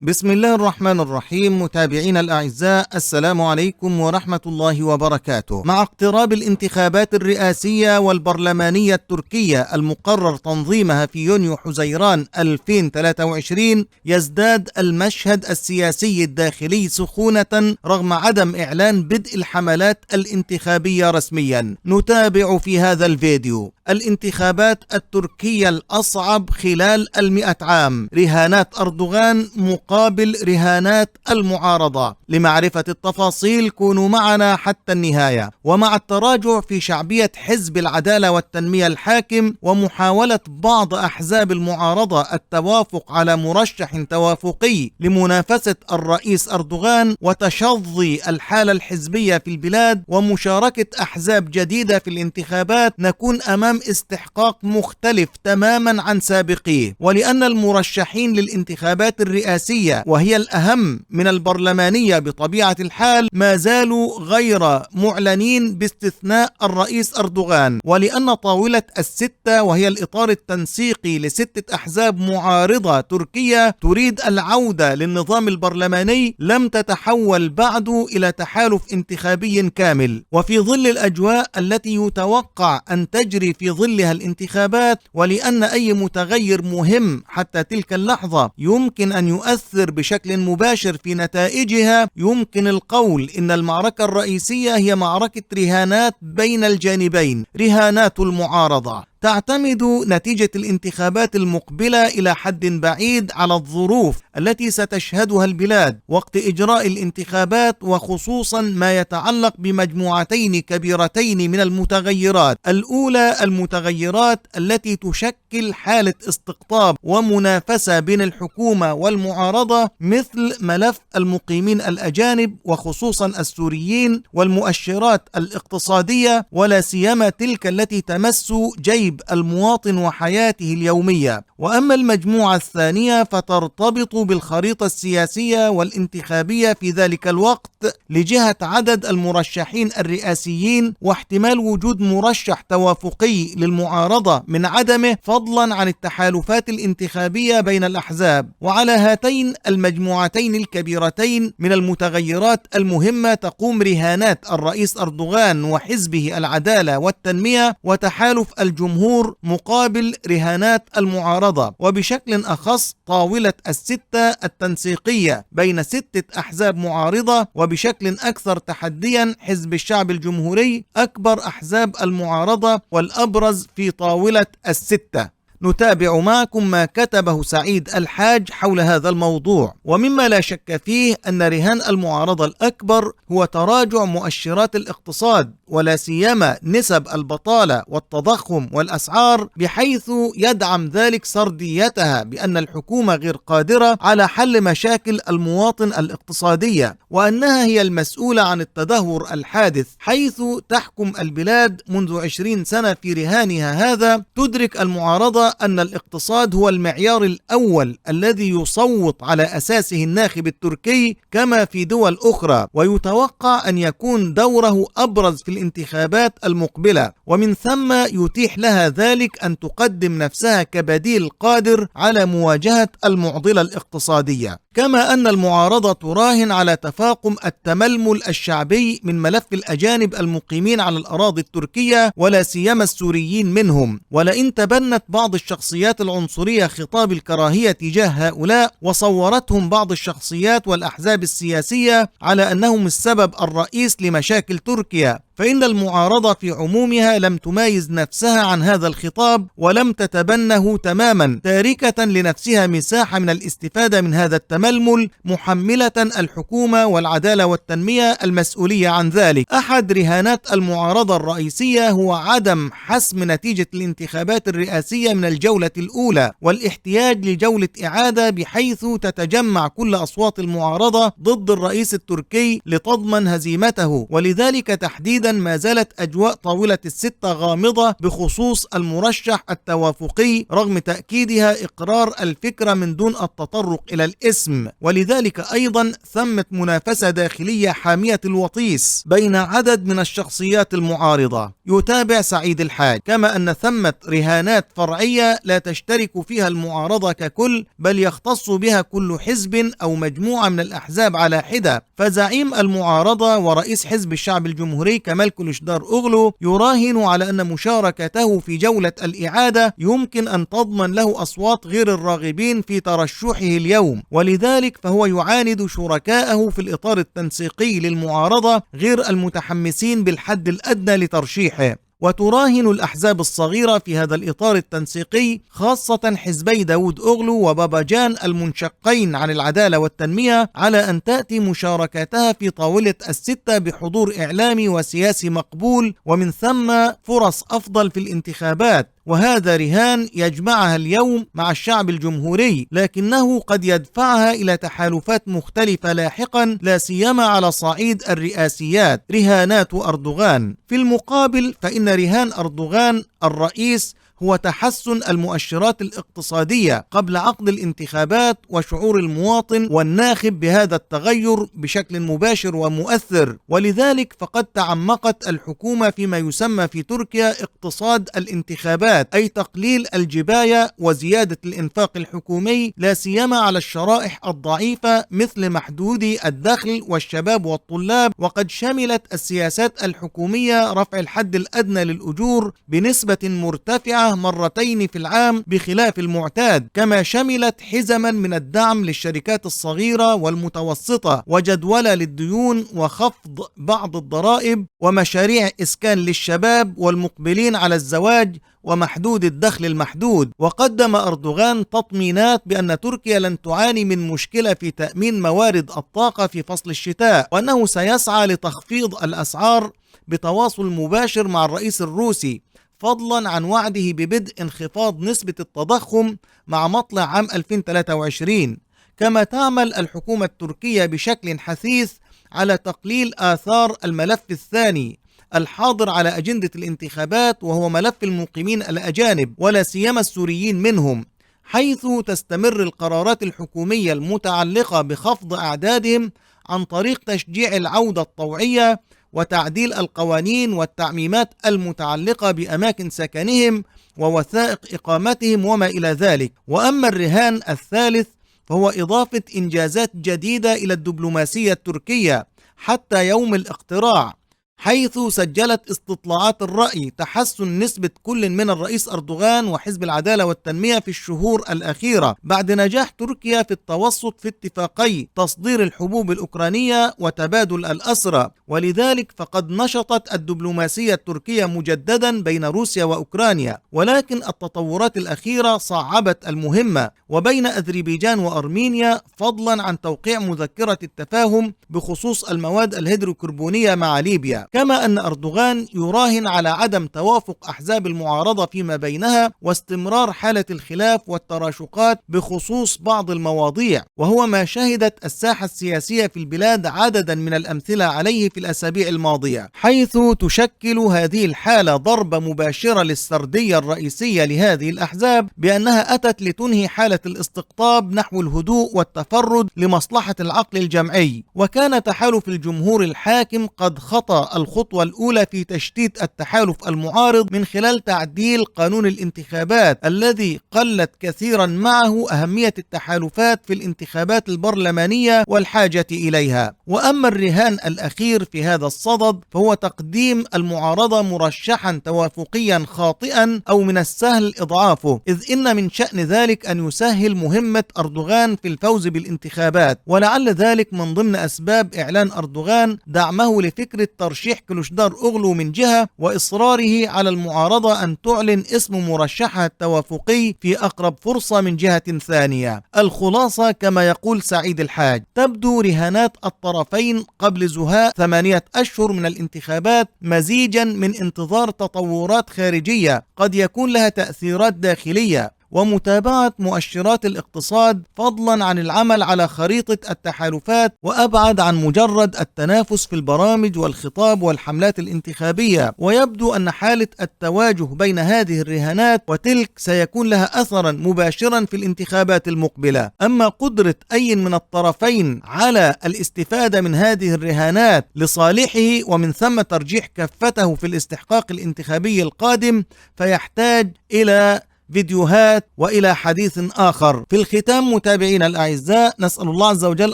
بسم الله الرحمن الرحيم. متابعينا الأعزاء، السلام عليكم ورحمة الله وبركاته. مع اقتراب الانتخابات الرئاسية والبرلمانية التركية المقرر تنظيمها في يونيو حزيران 2023، يزداد المشهد السياسي الداخلي سخونة رغم عدم إعلان بدء الحملات الانتخابية رسميا. نتابع في هذا الفيديو الانتخابات التركية الأصعب خلال 100 عام، رهانات أردوغان مقابل رهانات المعارضة. لمعرفة التفاصيل كونوا معنا حتى النهاية. ومع التراجع في شعبية حزب العدالة والتنمية الحاكم ومحاولة بعض أحزاب المعارضة التوافق على مرشح توافقي لمنافسة الرئيس أردوغان وتشظي الحالة الحزبية في البلاد ومشاركة أحزاب جديدة في الانتخابات، نكون أمام استحقاق مختلف تماما عن سابقيه. ولأن المرشحين للانتخابات الرئاسية وهي الأهم من البرلمانية بطبيعة الحال ما زالوا غير معلنين باستثناء الرئيس أردوغان، ولأن طاولة الستة وهي الإطار التنسيقي لستة أحزاب معارضة تركية تريد العودة للنظام البرلماني لم تتحول بعد إلى تحالف انتخابي كامل. وفي ظل الأجواء التي يتوقع أن تجري في ظلها الانتخابات، ولأن أي متغير مهم حتى تلك اللحظة يمكن أن يؤثر بشكل مباشر في نتائجها، يمكن القول إن المعركة الرئيسية هي معركة رهانات بين الجانبين، رهانات المعارضة. تعتمد نتيجة الانتخابات المقبلة إلى حد بعيد على الظروف التي ستشهدها البلاد وقت إجراء الانتخابات، وخصوصا ما يتعلق بمجموعتين كبيرتين من المتغيرات. الأولى المتغيرات التي تشكل حالة استقطاب ومنافسة بين الحكومة والمعارضة، مثل ملف المقيمين الأجانب وخصوصا السوريين والمؤشرات الاقتصادية، ولا سيما تلك التي تمس جيب المواطن وحياته اليومية. وأما المجموعة الثانية فترتبط بالخريطة السياسية والانتخابية في ذلك الوقت لجهة عدد المرشحين الرئاسيين واحتمال وجود مرشح توافقي للمعارضة من عدمه، فضلا عن التحالفات الانتخابية بين الأحزاب. وعلى هاتين المجموعتين الكبيرتين من المتغيرات المهمة تقوم رهانات الرئيس أردوغان وحزبه العدالة والتنمية وتحالف الجمهور مقابل رهانات المعارضة، وبشكل أخص طاولة الستة التنسيقية بين ستة أحزاب معارضة، وبشكل أكثر تحديا حزب الشعب الجمهوري أكبر أحزاب المعارضة والأبرز في طاولة الستة. نتابع معكم ما كتبه سعيد الحاج حول هذا الموضوع. ومما لا شك فيه أن رهان المعارضة الأكبر هو تراجع مؤشرات الاقتصاد، ولا سيما نسب البطالة والتضخم والأسعار، بحيث يدعم ذلك سرديتها بأن الحكومة غير قادرة على حل مشاكل المواطن الاقتصادية، وأنها هي المسؤولة عن التدهور الحادث، حيث تحكم البلاد منذ 20 سنة في رهانها هذا. تدرك المعارضة أن الاقتصاد هو المعيار الأول الذي يصوت على أساسه الناخب التركي كما في دول أخرى، ويتوقع أن يكون دوره أبرز في الانتخابات المقبلة، ومن ثم يتيح لها ذلك أن تقدم نفسها كبديل قادر على مواجهة المعضلة الاقتصادية. كما أن المعارضة تراهن على تفاقم التململ الشعبي من ملف الأجانب المقيمين على الأراضي التركية ولا سيما السوريين منهم. ولئن تبنت بعض الشخصيات العنصرية خطاب الكراهية تجاه هؤلاء وصورتهم بعض الشخصيات والأحزاب السياسية على أنهم السبب الرئيس لمشاكل تركيا، فإن المعارضة في عمومها لم تمايز نفسها عن هذا الخطاب ولم تتبنه تماما، تاركة لنفسها مساحة من الاستفادة من هذا التململ، محملة الحكومة والعدالة والتنمية المسؤولية عن ذلك. أحد رهانات المعارضة الرئيسية هو عدم حسم نتيجة الانتخابات الرئاسية من الجولة الأولى والاحتياج لجولة إعادة، بحيث تتجمع كل أصوات المعارضة ضد الرئيس التركي لتضمن هزيمته. ولذلك تحديدا أيضا ما زالت أجواء طاولة الستة غامضة بخصوص المرشح التوافقي رغم تأكيدها إقرار الفكرة من دون التطرق إلى الاسم، ولذلك أيضا ثمة منافسة داخلية حامية الوطيس بين عدد من الشخصيات المعارضة. يتابع سعيد الحاج: كما أن ثمة رهانات فرعية لا تشترك فيها المعارضة ككل، بل يختص بها كل حزب أو مجموعة من الأحزاب على حدة. فزعيم المعارضة ورئيس حزب الشعب الجمهوري كمال كلشدار أوغلو يراهن على أن مشاركته في جولة الإعادة يمكن أن تضمن له أصوات غير الراغبين في ترشحه اليوم، ولذلك فهو يعاند شركائه في الإطار التنسيقي للمعارضة غير المتحمسين بالحد الأدنى لترشيحه. وتراهن الأحزاب الصغيرة في هذا الإطار التنسيقي، خاصة حزبي داود أوغلو وباباجان المنشقين عن العدالة والتنمية، على أن تأتي مشاركتها في طاولة الستة بحضور إعلامي وسياسي مقبول، ومن ثم فرص أفضل في الانتخابات. وهذا رهان يجمعها اليوم مع الشعب الجمهوري، لكنه قد يدفعها إلى تحالفات مختلفة لاحقا، لا سيما على صعيد الرئاسيات، رهانات أردوغان. في المقابل فإن رهان أردوغان الرئيس هو تحسن المؤشرات الاقتصادية قبل عقد الانتخابات، وشعور المواطن والناخب بهذا التغير بشكل مباشر ومؤثر. ولذلك فقد تعمقت الحكومة فيما يسمى في تركيا اقتصاد الانتخابات، أي تقليل الجباية وزيادة الإنفاق الحكومي، لا سيما على الشرائح الضعيفة مثل محدودي الدخل والشباب والطلاب. وقد شملت السياسات الحكومية رفع الحد الأدنى للأجور بنسبة مرتفعة مرتين في العام بخلاف المعتاد، كما شملت حزما من الدعم للشركات الصغيرة والمتوسطة، وجدولة للديون، وخفض بعض الضرائب، ومشاريع إسكان للشباب والمقبلين على الزواج ومحدود الدخل المحدود. وقدم أردوغان تطمينات بأن تركيا لن تعاني من مشكلة في تأمين موارد الطاقة في فصل الشتاء، وأنه سيسعى لتخفيض الأسعار بتواصل مباشر مع الرئيس الروسي، فضلا عن وعده ببدء انخفاض نسبة التضخم مع مطلع عام 2023. كما تعمل الحكومة التركية بشكل حثيث على تقليل آثار الملف الثاني الحاضر على أجندة الانتخابات، وهو ملف المقيمين الأجانب ولا سيما السوريين منهم، حيث تستمر القرارات الحكومية المتعلقة بخفض أعدادهم عن طريق تشجيع العودة الطوعية وتعديل القوانين والتعميمات المتعلقة بأماكن سكنهم ووثائق إقامتهم وما إلى ذلك. وأما الرهان الثالث فهو إضافة إنجازات جديدة إلى الدبلوماسية التركية حتى يوم الاقتراع، حيث سجلت استطلاعات الرأي تحسن نسبة كل من الرئيس أردوغان وحزب العدالة والتنمية في الشهور الأخيرة، بعد نجاح تركيا في التوسط في اتفاقي تصدير الحبوب الأوكرانية وتبادل الأسرى. ولذلك فقد نشطت الدبلوماسية التركية مجددا بين روسيا وأوكرانيا، ولكن التطورات الأخيرة صعبت المهمة، وبين أذربيجان وأرمينيا، فضلا عن توقيع مذكرة التفاهم بخصوص المواد الهيدروكربونية مع ليبيا. كما أن أردوغان يراهن على عدم توافق أحزاب المعارضة فيما بينها، واستمرار حالة الخلاف والتراشقات بخصوص بعض المواضيع، وهو ما شهدت الساحة السياسية في البلاد عددا من الأمثلة عليه في الأسابيع الماضية، حيث تشكل هذه الحالة ضربة مباشرة للسردية الرئيسية لهذه الأحزاب بأنها أتت لتنهي حالة الاستقطاب نحو الهدوء والتفرد لمصلحة العقل الجمعي. وكان تحالف الجمهور الحاكم قد خطأ الخطوة الأولى في تشتيت التحالف المعارض من خلال تعديل قانون الانتخابات الذي قلت كثيرا معه أهمية التحالفات في الانتخابات البرلمانية والحاجة إليها. وأما الرهان الأخير في هذا الصدد فهو تقديم المعارضة مرشحا توافقيا خاطئا أو من السهل إضعافه، إذ إن من شأن ذلك أن يسهل مهمة أردوغان في الفوز بالانتخابات. ولعل ذلك من ضمن أسباب إعلان أردوغان دعمه لفكرة ترشيح كلشدار أوغلو من جهة، وإصراره على المعارضة أن تعلن اسم مرشحها التوافقي في أقرب فرصة من جهة ثانية. الخلاصة كما يقول سعيد الحاج: تبدو رهانات الطرفين قبل زهاء 8 أشهر من الانتخابات مزيجا من انتظار تطورات خارجية قد يكون لها تأثيرات داخلية، ومتابعة مؤشرات الاقتصاد، فضلا عن العمل على خريطة التحالفات، وأبعد عن مجرد التنافس في البرامج والخطاب والحملات الانتخابية. ويبدو أن حالة التواجه بين هذه الرهانات وتلك سيكون لها أثرا مباشرا في الانتخابات المقبلة. أما قدرة أي من الطرفين على الاستفادة من هذه الرهانات لصالحه ومن ثم ترجيح كفته في الاستحقاق الانتخابي القادم فيحتاج إلى فيديوهات وإلى حديث آخر. في الختام متابعينا الأعزاء، نسأل الله عز وجل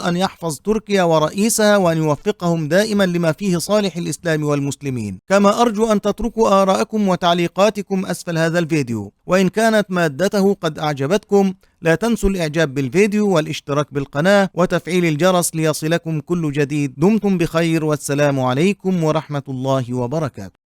أن يحفظ تركيا ورئيسها وأن يوفقهم دائما لما فيه صالح الإسلام والمسلمين. كما أرجو أن تتركوا آراءكم وتعليقاتكم أسفل هذا الفيديو، وإن كانت مادته قد أعجبتكم لا تنسوا الإعجاب بالفيديو والاشتراك بالقناة وتفعيل الجرس ليصلكم كل جديد. دمتم بخير، والسلام عليكم ورحمة الله وبركاته.